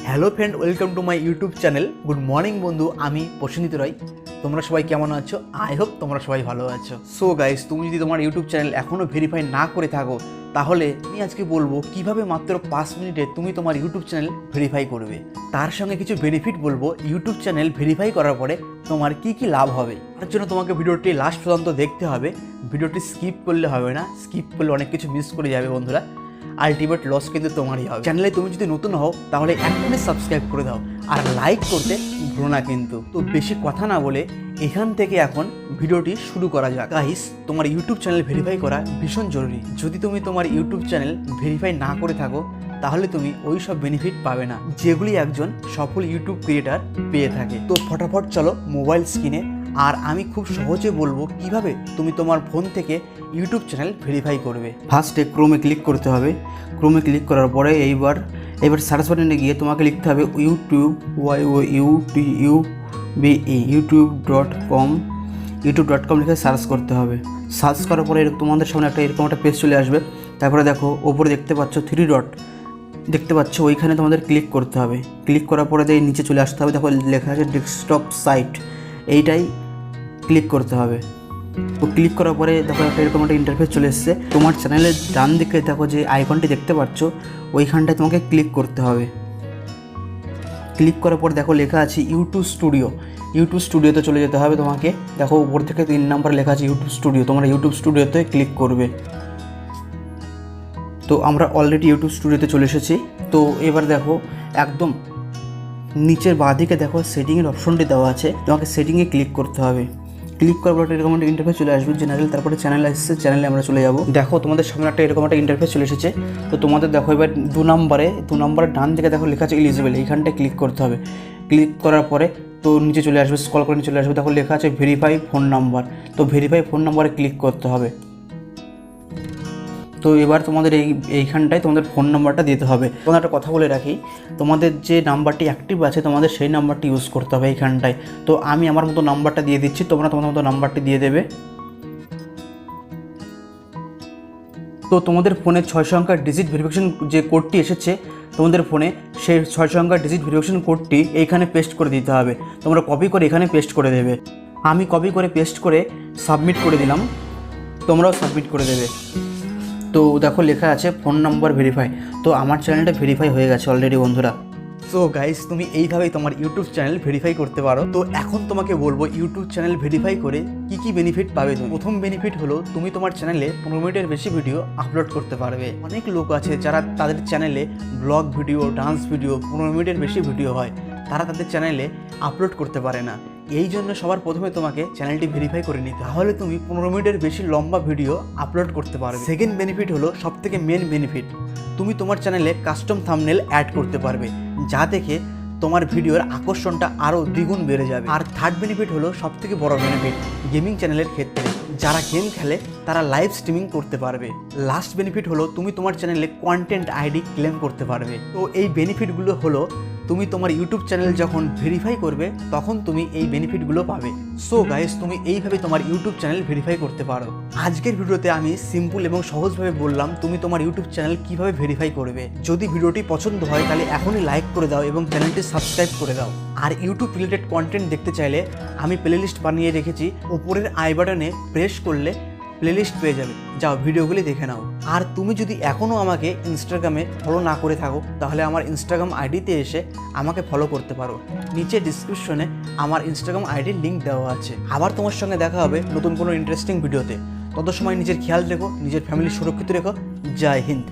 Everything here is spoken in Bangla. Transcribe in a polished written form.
Hello friend, welcome to my YouTube channel. Good morning বন্ধু, আমি প্রসেনজিৎ রায়। তোমরা সবাই কেমন আছো? আই হোপ তোমরা সবাই ভালো আছো। সো গাইস, তুমি যদি তোমার ইউটিউব চ্যানেল এখনও ভেরিফাই না করে থাকো, তাহলে আমি আজকে বলবো কিভাবে মাত্র 5 মিনিটে তুমি তোমার ইউটিউব চ্যানেল ভেরিফাই করবে। তার সঙ্গে কিছু বেনিফিট বলবো ইউটিউব চ্যানেল ভেরিফাই করার পরে তোমার কি কি লাভ হবে। তার জন্য তোমাকে ভিডিওটি লাস্ট পর্যন্ত দেখতে হবে। ভিডিওটি স্কিপ করলে হবে না, স্কিপ করলে অনেক কিছু মিস করে যাবে বন্ধুরা। আলটিমেট লস কিন্তু তোমারই হবে। চ্যানেলে তুমি যদি নতুন হও তাহলে এখনই সাবস্ক্রাইব করে দাও আর লাইক করতে ভুলো না কিন্তু। তো বেশি কথা না বলে এখান থেকে এখন ভিডিওটি শুরু করা যাক। গাইস, তোমার ইউটিউব চ্যানেল ভেরিফাই করা ভীষণ জরুরি। যদি তুমি তোমার ইউটিউব চ্যানেল ভেরিফাই না করে থাকো তাহলে তুমি ওই সব বেনিফিট পাবে না যেগুলি একজন সফল ইউটিউব ক্রিয়েটার পেয়ে থাকে। তো ফটাফট চলো মোবাইল স্ক্রিনে, আর আমি খুব সহজে বলবো কিভাবে তুমি তোমার ফোন থেকে ইউটিউব চ্যানেল ভেরিফাই করবে। ফার্স্টে ক্রোমে ক্লিক করতে হবে। ক্রোমে ক্লিক করার পরে এইবার সার্চ বাটনে গিয়ে তোমাকে লিখতে হবে youtube.com লিখে সার্চ করতে হবে। সার্চ করার পরে তোমাদের সামনে এরকম একটা পেজ চলে আসবে। তারপরে দেখো ওপরে দেখতে পাচ্ছ 3 ডট দেখতে পাচ্ছ, ওইখানে তোমাদের ক্লিক করতে হবে। ক্লিক করার পরে নিচে চলে আসতে হবে। দেখো লেখা আছে ডেস্কটপ সাইট, এইটাই ক্লিক করতে হবে। তো ক্লিক করার পরে দেখো এরকম একটা ইন্টারফেস চলে এসেছে। তোমার চ্যানেলের ডান দিকে দেখো যে আইকনটি দেখতে পাচ্ছ, ওইখানটায় তোমাকে ক্লিক করতে হবে। ক্লিক করার পর দেখো লেখা আছে ইউটিউব স্টুডিওতে চলে যেতে হবে তোমাকে। দেখো উপর থেকে 3 নাম্বার লেখা আছে ইউটিউব স্টুডিও, তোমরা ইউটিউব স্টুডিওতে ক্লিক করবে। তো আমরা অলরেডি ইউটিউব স্টুডিওতে চলে এসেছি। তো এবার দেখো একদম নিচের বাঁদিকে দেখো সেটিংয়ের অপশনটি দেওয়া আছে, তোমাকে সেটিংয়ে ক্লিক করতে হবে। ক্লিক করার পর এরকম একটা ইন্টারফেস চলে আসবে জেনারেল, তারপরে চ্যানেল আসছে, চ্যানেলে আমরা চলে যাব। দেখো তোমাদের সামনে এরকম একটা ইন্টারফেস চলে এসেছে। তো তোমাদের দেখো এবার 2 নম্বরের ডান দিকে দেখো লেখা আছে এলিজিবল, এইখানটায় ক্লিক করতে হবে। ক্লিক করার পরে তো নিচে চলে আসবে, স্ক্রল করে নিচে চলে আসবে, দেখো লেখা আছে ভেরিফাই ফোন নাম্বার। তো ভেরিফাই ফোন নাম্বারে ক্লিক করতে হবে। তো এবার তোমাদের এইখানটায় তোমাদের ফোন নাম্বারটা দিতে হবে। তোমাদের একটা কথা বলে রাখি, তোমাদের যে নাম্বারটি অ্যাক্টিভ আছে তোমাদের সেই নাম্বারটি ইউজ করতে হবে এইখানটায়। তো আমি আমার মতো নাম্বারটা দিয়ে দিচ্ছি, তোমরা তোমাদের মতো নাম্বারটি দিয়ে দেবে। তো তোমাদের ফোনে 6 সংখ্যার ডিজিট ভেরিফিকেশন যে কোডটি এসেছে তোমাদের ফোনে, সেই 6 সংখ্যার ডিজিট ভেরিফিকেশন কোডটি এইখানে পেস্ট করে দিতে হবে। তোমরা কপি করে এখানে পেস্ট করে দেবে। আমি কপি করে পেস্ট করে সাবমিট করে দিলাম, তোমরাও সাবমিট করে দেবে। তো দেখো লেখা আছে ফোন নাম্বার ভেরিফাই। তো আমার চ্যানেলটা ভেরিফাই হয়ে গেছে অলরেডি বন্ধুরা। সো গাইস, তুমি এইভাবেই তোমার ইউটিউব চ্যানেল ভেরিফাই করতে পারো। তো এখন তোমাকে বলবো ইউটিউব চ্যানেল ভেরিফাই করে কি কি বেনিফিট পাবে তুমি। প্রথম বেনিফিট হলো তুমি তোমার চ্যানেলে 15 মিনিটের বেশি ভিডিও আপলোড করতে পারবে। অনেক লোক আছে যারা তাদের চ্যানেলে ব্লগ ভিডিও, ডান্স ভিডিও, 15 মিনিটের বেশি ভিডিও হয়, তারা তাদের চ্যানেলে আপলোড করতে পারে না। এই জন্য সবার প্রথমে তোমাকে চ্যানেলটি ভেরিফাই করে নিতে, তাহলে তুমি 15 মিনিটের বেশি লম্বা ভিডিও আপলোড করতে পারবে। সেকেন্ড বেনিফিট হলো সবথেকে মেন বেনিফিট, তুমি তোমার চ্যানেলে কাস্টম থাম্বনেল অ্যাড করতে পারবে, যা দেখে তোমার ভিডিওর আকর্ষণটা আরও দ্বিগুণ বেড়ে যাবে। আর থার্ড বেনিফিট হলো সবথেকে বড় বেনিফিট গেমিং চ্যানেলের ক্ষেত্রে, যারা গেম খেলে তারা লাইভ স্ট্রিমিং করতে পারবে। লাস্ট বেনিফিট হলো তুমি তোমার চ্যানেলে কন্টেন্ট আইডি ক্লেম করতে পারবে। তো এই বেনিফিটগুলো হলো তুমি তোমার ইউটিউব চ্যানেল যখন ভেরিফাই করবে তখন তুমি এই বেনিফিটগুলো পাবে। সো গাইস, তুমি এইভাবে তোমার ইউটিউব চ্যানেল ভেরিফাই করতে পারো। আজকের ভিডিওতে আমি সিম্পল এবং সহজভাবে বললাম তুমি তোমার ইউটিউব চ্যানেল কিভাবে ভেরিফাই করবে। যদি ভিডিওটি পছন্দ হয় তাহলে এখনই লাইক করে দাও এবং চ্যানেলটি সাবস্ক্রাইব করে দাও। আর ইউটিউব রিলেটেড কন্টেন্ট দেখতে চাইলে আমি প্লেলিস্ট বানিয়ে রেখেছি, উপরের আই বাটনে প্রেস করলে প্লেলিস্ট পেয়ে যাবে, যাও ভিডিওগুলি দেখে নাও। আর তুমি যদি এখনও আমাকে ইনস্টাগ্রামে ফলো না করে থাকো তাহলে আমার ইনস্টাগ্রাম আইডিতে এসে আমাকে ফলো করতে পারো। নিচে ডিসক্রিপশনে আমার ইনস্টাগ্রাম আইডির লিঙ্ক দেওয়া আছে। আবার তোমার সঙ্গে দেখা হবে নতুন কোনো ইন্টারেস্টিং ভিডিওতে। তত সময় নিজের খেয়াল রেখো, নিজের ফ্যামিলি সুরক্ষিত রেখো। জয় হিন্দ।